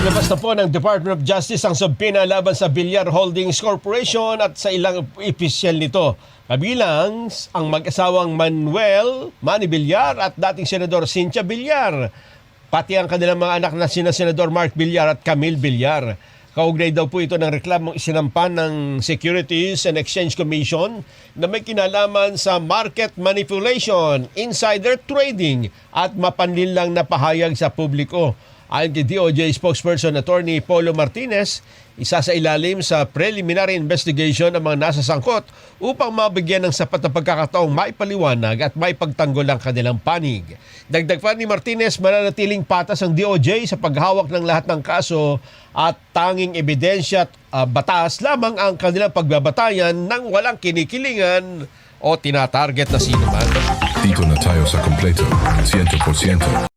Inilabas na po ng Department of Justice ang subpoena laban sa Villar Holdings Corporation at sa ilang opisyal nito. Kabilang ang mag-asawang Manny Villar at dating Senador Cynthia Villar. Pati ang kanilang mga anak na sina Senador Mark Villar at Camille Villar. Kaugnay daw po ito ng reklamong isinampan ng Securities and Exchange Commission na may kinalaman sa market manipulation, insider trading at mapanlinlang na pahayag sa publiko. Ayon kay DOJ spokesperson Attorney Polo Martinez, isa sa ilalim sa preliminary investigation ang mga nasasangkot upang mabigyan ng sapat na pagkakataong maipaliwanag at maipagtanggol ang kanilang panig. Dagdag pa ni Martinez, mananatiling patas ang DOJ sa paghawak ng lahat ng kaso at tanging ebidensya at batas lamang ang kanilang pagbabatayan ng walang kinikilingan o tinatarget na sino man. Dito na tayo sa kompleto, 100%.